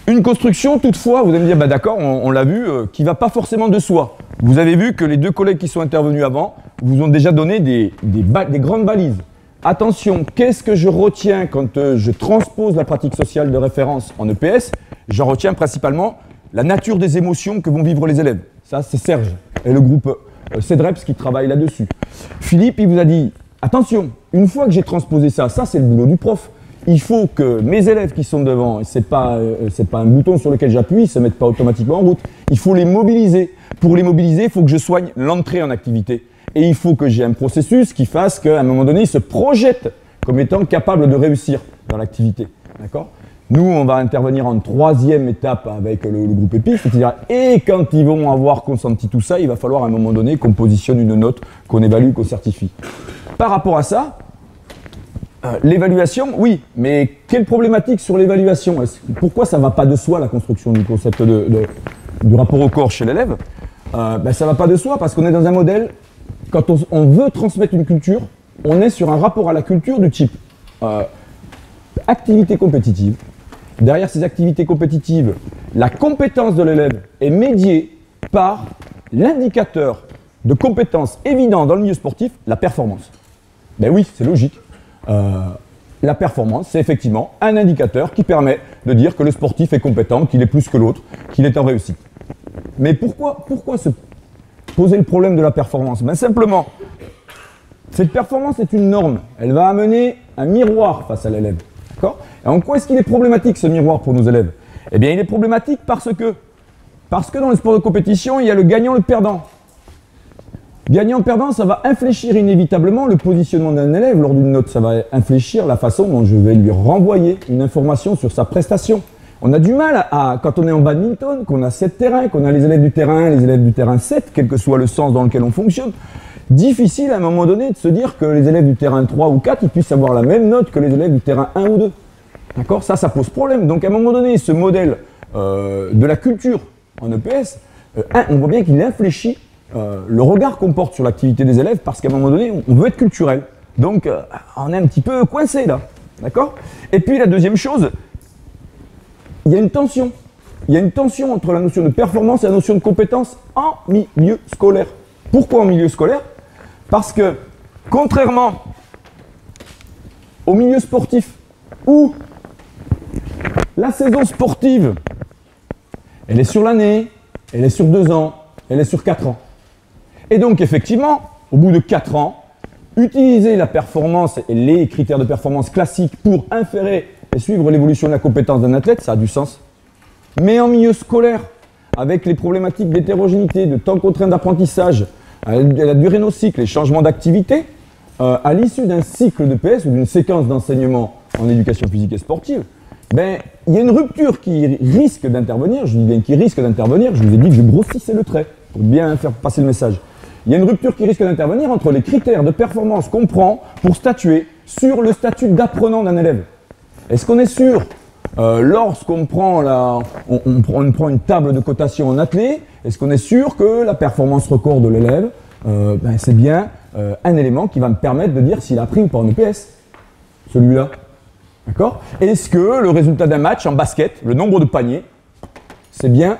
Une construction, toutefois, vous allez me dire, bah d'accord, on l'a vu, qui ne va pas forcément de soi. Vous avez vu que les deux collègues qui sont intervenus avant vous ont déjà donné des grandes balises. Attention, qu'est-ce que je retiens quand je transpose la pratique sociale de référence en EPS? J'en retiens principalement la nature des émotions que vont vivre les élèves. Ça, c'est Serge et le groupe CEDREPS qui travaille là-dessus. Philippe, il vous a dit, attention, une fois que j'ai transposé ça, ça c'est le boulot du prof. Il faut que mes élèves qui sont devant, c'est pas un bouton sur lequel j'appuie, ils ne se mettent pas automatiquement en route. Il faut les mobiliser. Pour les mobiliser, il faut que je soigne l'entrée en activité. Et il faut que j'ai un processus qui fasse qu'à un moment donné, ils se projettent comme étant capables de réussir dans l'activité. D'accord ? Nous, on va intervenir en troisième étape avec le groupe EPIC, c'est-à-dire, et quand ils vont avoir consenti tout ça, il va falloir à un moment donné qu'on positionne une note, qu'on évalue, qu'on certifie. Par rapport à ça, l'évaluation, oui, mais quelle problématique sur l'évaluation? Pourquoi ça ne va pas de soi la construction du concept du rapport au corps chez l'élève? Ça ne va pas de soi parce qu'on est dans un modèle, quand on veut transmettre une culture, on est sur un rapport à la culture du type activité compétitive. Derrière ces activités compétitives, la compétence de l'élève est médiée par l'indicateur de compétence évident dans le milieu sportif, la performance. Ben oui, c'est logique. La performance, c'est effectivement un indicateur qui permet de dire que le sportif est compétent, qu'il est plus que l'autre, qu'il est en réussite. Mais pourquoi se poser le problème de la performance? Ben simplement, cette performance est une norme. Elle va amener un miroir face à l'élève. D'accord? Et en quoi est-ce qu'il est problématique ce miroir pour nos élèves? Eh bien, il est problématique parce que dans le sport de compétition, il y a le gagnant et le perdant. Gagnant-perdant, ça va infléchir inévitablement le positionnement d'un élève lors d'une note. Ça va infléchir la façon dont je vais lui renvoyer une information sur sa prestation. On a du mal quand on est en badminton, qu'on a 7 terrains, qu'on a les élèves du terrain 1, les élèves du terrain 7, quel que soit le sens dans lequel on fonctionne. Difficile à un moment donné de se dire que les élèves du terrain 3 ou 4, ils puissent avoir la même note que les élèves du terrain 1 ou 2. D'accord? Ça pose problème. Donc à un moment donné, ce modèle de la culture en EPS, on voit bien qu'il infléchit le regard qu'on porte sur l'activité des élèves parce qu'à un moment donné, on veut être culturel. Donc, on est un petit peu coincé là. D'accord? Et puis, la deuxième chose, il y a une tension. Il y a une tension entre la notion de performance et la notion de compétence en milieu scolaire. Pourquoi en milieu scolaire? Parce que, contrairement au milieu sportif, où la saison sportive, elle est sur l'année, elle est sur 2 ans, elle est sur 4 ans. Et donc, effectivement, au bout de 4 ans, utiliser la performance et les critères de performance classiques pour inférer et suivre l'évolution de la compétence d'un athlète, ça a du sens. Mais en milieu scolaire, avec les problématiques d'hétérogénéité, de temps contraint d'apprentissage, la durée de nos cycles, les changements d'activité, à l'issue d'un cycle de PS ou d'une séquence d'enseignement en éducation physique et sportive, ben, il y a une rupture qui risque d'intervenir. Je dis bien qui risque d'intervenir, je vous ai dit que je grossissais le trait pour bien faire passer le message. Il y a une rupture qui risque d'intervenir entre les critères de performance qu'on prend pour statuer sur le statut d'apprenant d'un élève. Est-ce qu'on est sûr, lorsqu'on prend on prend une table de cotation en athlée, est-ce qu'on est sûr que la performance record de l'élève, c'est bien un élément qui va me permettre de dire s'il a appris ou pas en EPS, celui-là. D'accord? Est-ce que le résultat d'un match en basket, le nombre de paniers, c'est bien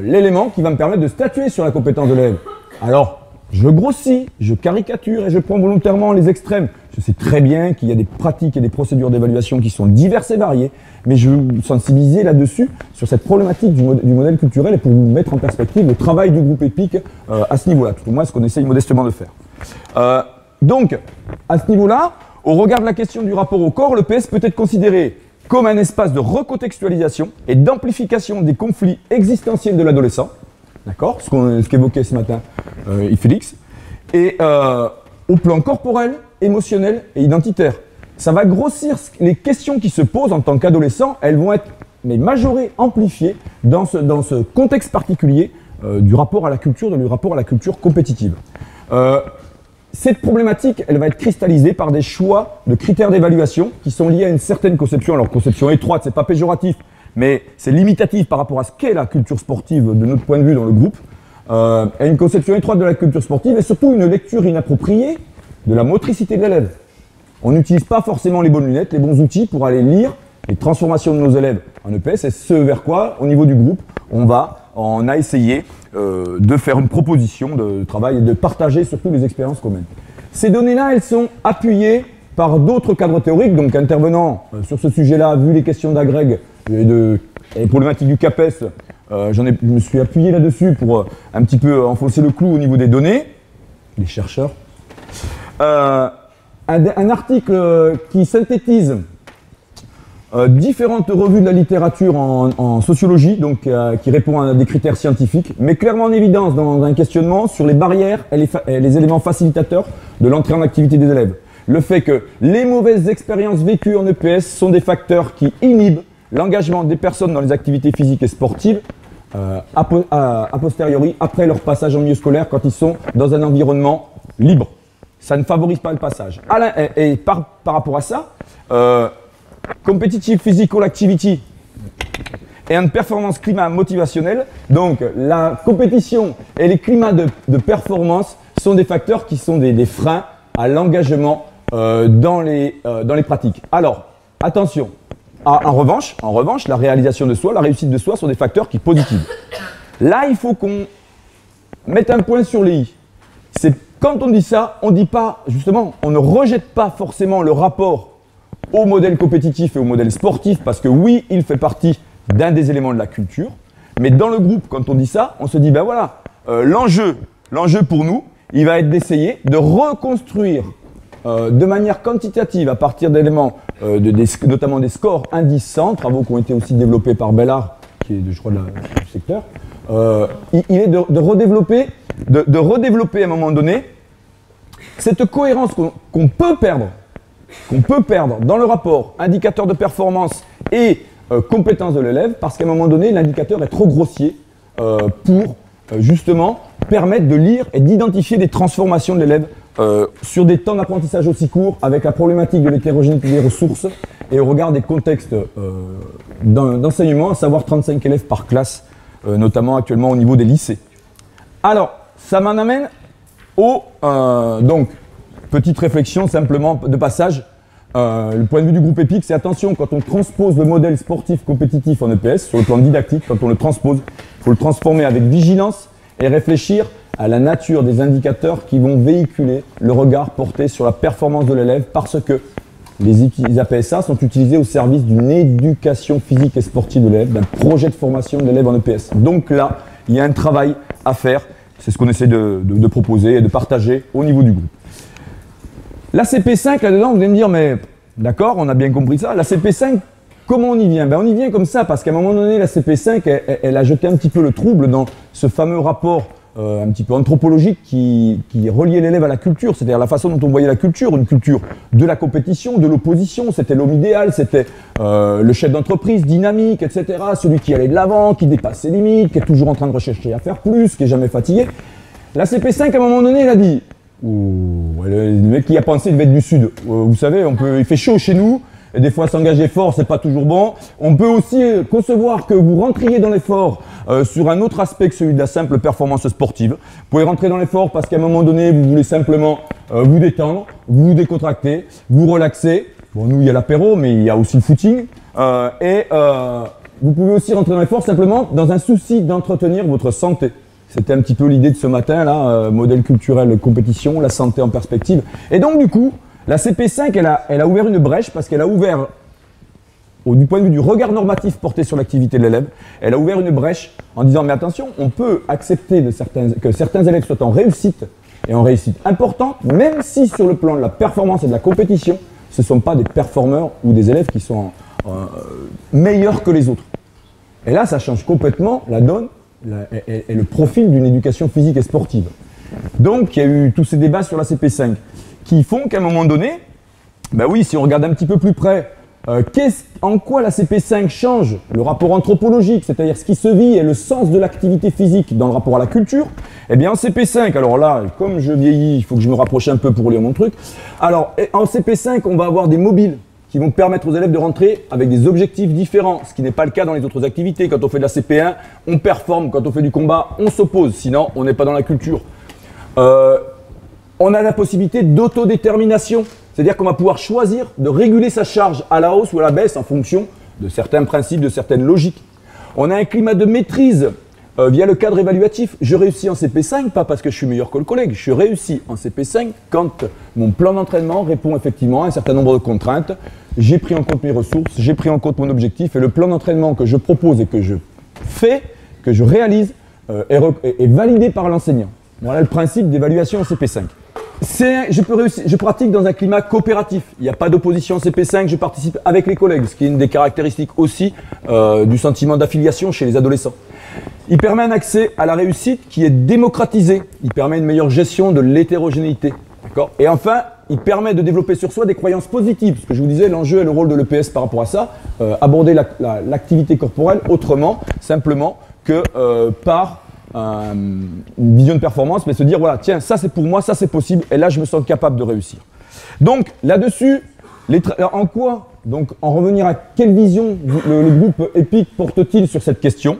l'élément qui va me permettre de statuer sur la compétence de l'élève? Alors, je grossis, je caricature et je prends volontairement les extrêmes. Je sais très bien qu'il y a des pratiques et des procédures d'évaluation qui sont diverses et variées, mais je veux vous sensibiliser là-dessus, sur cette problématique du modèle culturel et pour vous mettre en perspective le travail du groupe EPIC à ce niveau-là, tout au moins ce qu'on essaye modestement de faire. Donc, à ce niveau-là, au regard de la question du rapport au corps, le PS peut être considéré comme un espace de recontextualisation et d'amplification des conflits existentiels de l'adolescent. D'accord? Ce qu'évoquait ce matin Félix. Et au plan corporel, émotionnel et identitaire. Ça va grossir les questions qui se posent en tant qu'adolescent. Elles vont être majorées, amplifiées dans ce contexte particulier du rapport à la culture, du rapport à la culture compétitive. Cette problématique, elle va être cristallisée par des choix de critères d'évaluation qui sont liés à une certaine conception. Alors, conception étroite, c'est pas péjoratif, mais c'est limitatif par rapport à ce qu'est la culture sportive de notre point de vue dans le groupe. Une conception étroite de la culture sportive et surtout une lecture inappropriée de la motricité de l'élève. On n'utilise pas forcément les bonnes lunettes, les bons outils pour aller lire les transformations de nos élèves en EPS et ce vers quoi, au niveau du groupe, on a essayé de faire une proposition de travail et de partager surtout les expériences communes. Ces données-là, elles sont appuyées par d'autres cadres théoriques, donc intervenant sur ce sujet-là, vu les questions d'Agreg et les problématiques du CAPES, je me suis appuyé là-dessus pour un petit peu enfoncer le clou au niveau des données, les chercheurs. Un article qui synthétise différentes revues de la littérature en sociologie, donc qui répond à des critères scientifiques, mais clairement en évidence dans un questionnement sur les barrières et les éléments facilitateurs de l'entrée en activité des élèves. Le fait que les mauvaises expériences vécues en EPS sont des facteurs qui inhibent l'engagement des personnes dans les activités physiques et sportives a posteriori, après leur passage en milieu scolaire, quand ils sont dans un environnement libre. Ça ne favorise pas le passage. Et par rapport à ça, competitive physical activity et une performance climat motivationnel, donc la compétition et les climats de performance sont des facteurs qui sont des freins à l'engagement dans les pratiques. Alors, attention, en revanche, la réalisation de soi, la réussite de soi sont des facteurs qui sont positifs. Là, il faut qu'on mette un point sur les i. Quand on dit ça, on dit pas, justement, on ne rejette pas forcément le rapport au modèle compétitif et au modèle sportif, parce que oui, il fait partie d'un des éléments de la culture, mais dans le groupe, quand on dit ça, on se dit, ben voilà, l'enjeu pour nous, il va être d'essayer de reconstruire de manière quantitative, à partir d'éléments, notamment des scores indices 100, travaux qui ont été aussi développés par Bellard, qui est, je crois, du secteur, il est de redévelopper à un moment donné cette cohérence qu'on peut perdre dans le rapport indicateur de performance et compétence de l'élève, parce qu'à un moment donné, l'indicateur est trop grossier pour justement permettre de lire et d'identifier des transformations de l'élève sur des temps d'apprentissage aussi courts, avec la problématique de l'hétérogénéité des ressources et au regard des contextes d'enseignement, à savoir 35 élèves par classe, notamment actuellement au niveau des lycées. Alors, ça m'en amène donc, petite réflexion simplement de passage. Le point de vue du groupe EPIC, c'est attention, quand on transpose le modèle sportif compétitif en EPS, sur le plan didactique, quand on le transpose, il faut le transformer avec vigilance et réfléchir à la nature des indicateurs qui vont véhiculer le regard porté sur la performance de l'élève, parce que les APSA sont utilisés au service d'une éducation physique et sportive de l'élève, d'un projet de formation de l'élève en EPS. Donc là, il y a un travail à faire. C'est ce qu'on essaie de proposer et de partager au niveau du groupe. La CP5, là-dedans, vous allez me dire, mais d'accord, on a bien compris ça. La CP5, comment on y vient? Ben, on y vient comme ça, parce qu'à un moment donné, la CP5, elle a jeté un petit peu le trouble dans ce fameux rapport un petit peu anthropologique qui reliait l'élève à la culture, c'est-à-dire la façon dont on voyait la culture, une culture de la compétition, de l'opposition, c'était l'homme idéal, c'était le chef d'entreprise dynamique, etc., celui qui allait de l'avant, qui dépasse ses limites, qui est toujours en train de rechercher à faire plus, qui est jamais fatigué. La CP5, à un moment donné, elle a dit, le mec qui a pensé devait être du Sud, vous savez, il fait chaud chez nous, et des fois s'engager fort, c'est pas toujours bon. On peut aussi concevoir que vous rentriez dans l'effort sur un autre aspect que celui de la simple performance sportive. Vous pouvez rentrer dans l'effort parce qu'à un moment donné, vous voulez simplement vous détendre, vous décontracter, vous relaxer. Bon, nous, il y a l'apéro, mais il y a aussi le footing. Vous pouvez aussi rentrer dans l'effort simplement dans un souci d'entretenir votre santé. C'était un petit peu l'idée de ce matin, là, modèle culturel, compétition, la santé en perspective. Et donc, du coup, la CP5, elle a ouvert une brèche parce qu'elle a ouvert, du point de vue du regard normatif porté sur l'activité de l'élève, elle a ouvert une brèche en disant, mais attention, on peut accepter que certains élèves soient en réussite, et en réussite importante, même si sur le plan de la performance et de la compétition, ce ne sont pas des performeurs ou des élèves qui sont meilleurs que les autres. Et là, ça change complètement la donne et le profil d'une éducation physique et sportive. Donc, il y a eu tous ces débats sur la CP5 qui font qu'à un moment donné, ben oui, si on regarde un petit peu plus près, en quoi la CP5 change le rapport anthropologique, c'est-à-dire ce qui se vit et le sens de l'activité physique dans le rapport à la culture, eh bien en CP5, alors là, comme je vieillis, il faut que je me rapproche un peu pour lire mon truc. Alors, en CP5, on va avoir des mobiles qui vont permettre aux élèves de rentrer avec des objectifs différents, ce qui n'est pas le cas dans les autres activités. Quand on fait de la CP1, on performe, quand on fait du combat, on s'oppose, sinon on n'est pas dans la culture. On a la possibilité d'autodétermination, C'est-à-dire qu'on va pouvoir choisir de réguler sa charge à la hausse ou à la baisse en fonction de certains principes, de certaines logiques. On a un climat de maîtrise via le cadre évaluatif. Je réussis en CP5, pas parce que je suis meilleur que le collègue, je réussis en CP5 quand mon plan d'entraînement répond effectivement à un certain nombre de contraintes. J'ai pris en compte mes ressources, j'ai pris en compte mon objectif et le plan d'entraînement que je propose et que je fais, que je réalise, est validé par l'enseignant. Voilà le principe d'évaluation en CP5. Je pratique dans un climat coopératif. Il n'y a pas d'opposition en CP5, je participe avec les collègues, ce qui est une des caractéristiques aussi du sentiment d'affiliation chez les adolescents. Il permet un accès à la réussite qui est démocratisé. Il permet une meilleure gestion de l'hétérogénéité. Et enfin, il permet de développer sur soi des croyances positives. Ce que je vous disais, l'enjeu et le rôle de l'EPS par rapport à ça, aborder l'activité corporelle autrement, simplement, que par une vision de performance, mais se dire, voilà, tiens, ça c'est pour moi, ça c'est possible, et là je me sens capable de réussir. Donc là-dessus, en quoi, donc en revenir à quelle vision le groupe EPIC porte-t-il sur cette question?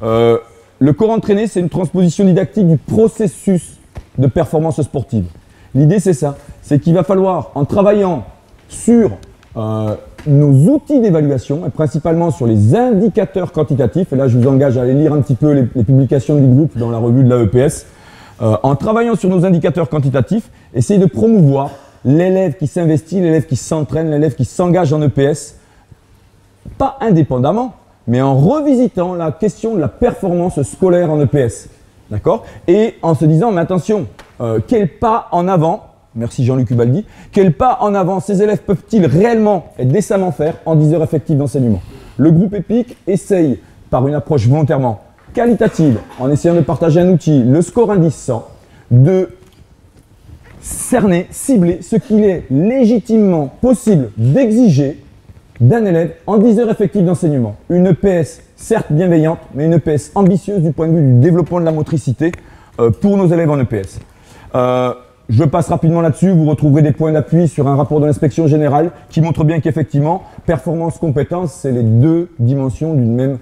Le corps entraîné, c'est une transposition didactique du processus de performance sportive. L'idée c'est ça, c'est qu'il va falloir, en travaillant sur nos outils d'évaluation, et principalement sur les indicateurs quantitatifs, et là je vous engage à aller lire un petit peu les publications du groupe dans la revue de la EPS, en travaillant sur nos indicateurs quantitatifs, essayer de promouvoir l'élève qui s'investit, l'élève qui s'entraîne, l'élève qui s'engage en EPS, pas indépendamment, mais en revisitant la question de la performance scolaire en EPS. D'accord? Et en se disant, mais attention, quel pas en avant, merci Jean-Luc Ubaldi, quel pas en avant ces élèves peuvent-ils réellement et décemment faire en 10 heures effectives d'enseignement? Le groupe EPIC essaye, par une approche volontairement qualitative, en essayant de partager un outil, le score indice 100, de cerner, cibler ce qu'il est légitimement possible d'exiger d'un élève en 10 heures effectives d'enseignement. Une EPS certes bienveillante, mais une EPS ambitieuse du point de vue du développement de la motricité pour nos élèves en EPS. Je passe rapidement là-dessus, vous retrouverez des points d'appui sur un rapport de l'inspection générale qui montre bien qu'effectivement, performance-compétence, c'est les deux dimensions d'un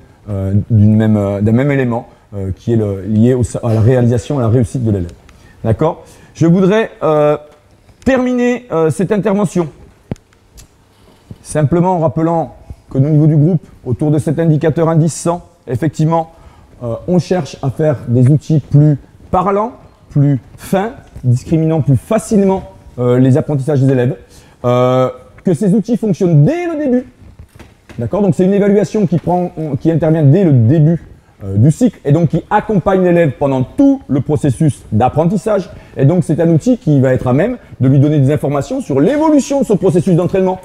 même élément qui est lié à la réalisation, à la réussite de l'élève. D'accord? Je voudrais terminer cette intervention simplement en rappelant que au niveau du groupe, autour de cet indicateur indice 100, effectivement, on cherche à faire des outils plus parlants, plus fins, discriminant plus facilement les apprentissages des élèves, que ces outils fonctionnent dès le début. D'accord? Donc c'est une évaluation qui intervient dès le début du cycle et donc qui accompagne l'élève pendant tout le processus d'apprentissage. Et donc c'est un outil qui va être à même de lui donner des informations sur l'évolution de son processus d'entraînement.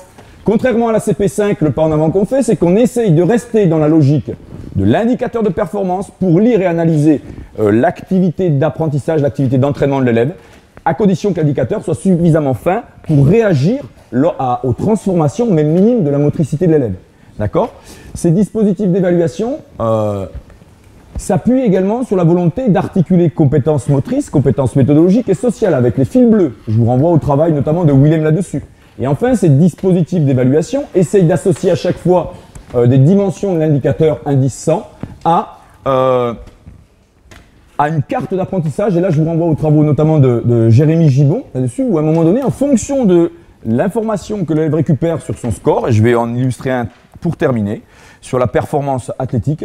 Contrairement à la CP5, le pas en avant qu'on fait, c'est qu'on essaye de rester dans la logique de l'indicateur de performance pour lire et analyser l'activité d'apprentissage, l'activité d'entraînement de l'élève, à condition que l'indicateur soit suffisamment fin pour réagir aux transformations, même minimes, de la motricité de l'élève. D'accord? Ces dispositifs d'évaluation s'appuient également sur la volonté d'articuler compétences motrices, compétences méthodologiques et sociales avec les fils bleus. Je vous renvoie au travail notamment de Willem là-dessus. Et enfin, ces dispositifs d'évaluation essayent d'associer à chaque fois des dimensions de l'indicateur indice 100 à une carte d'apprentissage. Et là, je vous renvoie aux travaux notamment de Jérémy Gibon là-dessus, où à un moment donné, en fonction de l'information que l'élève récupère sur son score, et je vais en illustrer un pour terminer, sur la performance athlétique,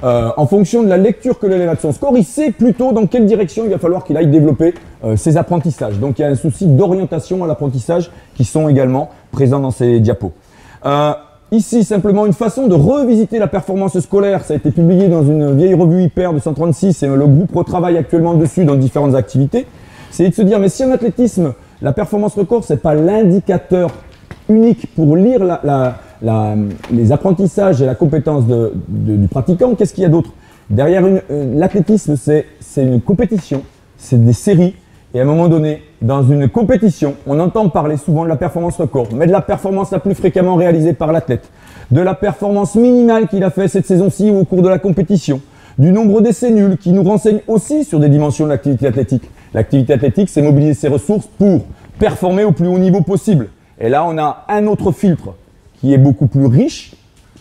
en fonction de la lecture que l'élève a de son score, il sait plutôt dans quelle direction il va falloir qu'il aille développer ses apprentissages. Donc il y a un souci d'orientation à l'apprentissage qui sont également présents dans ces diapos. Ici, simplement une façon de revisiter la performance scolaire. Ça a été publié dans une vieille revue Hyper de 136 et le groupe retravaille actuellement dessus dans différentes activités. C'est de se dire, mais si en athlétisme, la performance record, c'est pas l'indicateur unique pour lire les apprentissages et la compétence du pratiquant, qu'est-ce qu'il y a d'autre? Derrière l'athlétisme, c'est une compétition, c'est des séries. Et à un moment donné, dans une compétition, on entend parler souvent de la performance record, mais de la performance la plus fréquemment réalisée par l'athlète, de la performance minimale qu'il a fait cette saison-ci ou au cours de la compétition, du nombre d'essais nuls qui nous renseigne aussi sur des dimensions de l'activité athlétique. L'activité athlétique, c'est mobiliser ses ressources pour performer au plus haut niveau possible. Et là, on a un autre filtre qui est beaucoup plus riche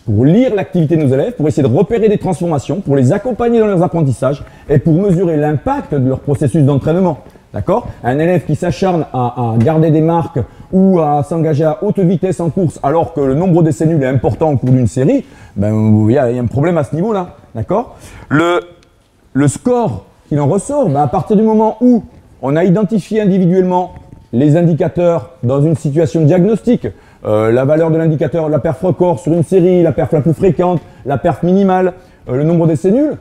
pour lire l'activité de nos élèves, pour essayer de repérer des transformations, pour les accompagner dans leurs apprentissages et pour mesurer l'impact de leur processus d'entraînement. D'accord? Un élève qui s'acharne à garder des marques ou à s'engager à haute vitesse en course alors que le nombre d'essais nuls est important au cours d'une série, ben, il y a un problème à ce niveau-là. D'accord ? Le score qu'il en ressort, ben, à partir du moment où on a identifié individuellement les indicateurs dans une situation diagnostique, la valeur de l'indicateur, la perf record sur une série, la perf la plus fréquente, la perf minimale, le nombre d'essais nuls,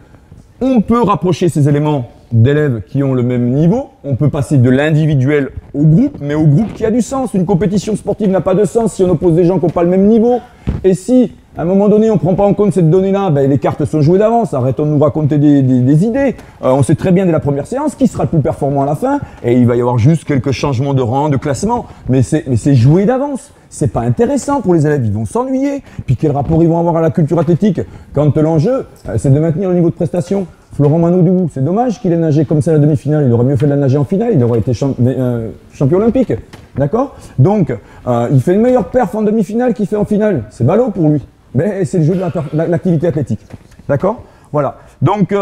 on peut rapprocher ces éléments d'élèves qui ont le même niveau. On peut passer de l'individuel au groupe, mais au groupe qui a du sens. Une compétition sportive n'a pas de sens si on oppose des gens qui n'ont pas le même niveau. Et si, à un moment donné, on ne prend pas en compte cette donnée-là, ben, les cartes sont jouées d'avance. Arrêtons de nous raconter des idées. On sait très bien dès la première séance qui sera le plus performant à la fin. Et il va y avoir juste quelques changements de rang, de classement. Mais c'est joué d'avance. C'est pas intéressant pour les élèves, ils vont s'ennuyer. Puis quel rapport ils vont avoir à la culture athlétique quand l'enjeu, c'est de maintenir le niveau de prestation. Florent Manodou, c'est dommage qu'il ait nagé comme ça à la demi-finale. Il aurait mieux fait de la nager en finale, il aurait été champion olympique. D'accord ? Donc, il fait une meilleure perf en demi-finale qu'il fait en finale. C'est ballot pour lui. Mais c'est le jeu de l'activité athlétique. D'accord ? Voilà. Donc,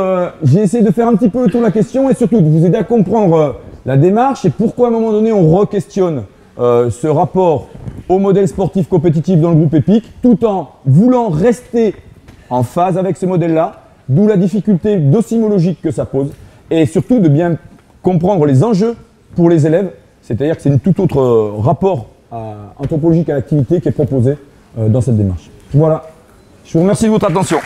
j'ai essayé de faire un petit peu le tour de la question et surtout de vous aider à comprendre la démarche et pourquoi à un moment donné on re-questionne ce rapport au modèle sportif compétitif dans le groupe EPIC, tout en voulant rester en phase avec ce modèle-là, d'où la difficulté docimologique que ça pose, et surtout de bien comprendre les enjeux pour les élèves, c'est-à-dire que c'est un tout autre rapport anthropologique à l'activité qui est proposé dans cette démarche. Voilà, je vous remercie de votre attention.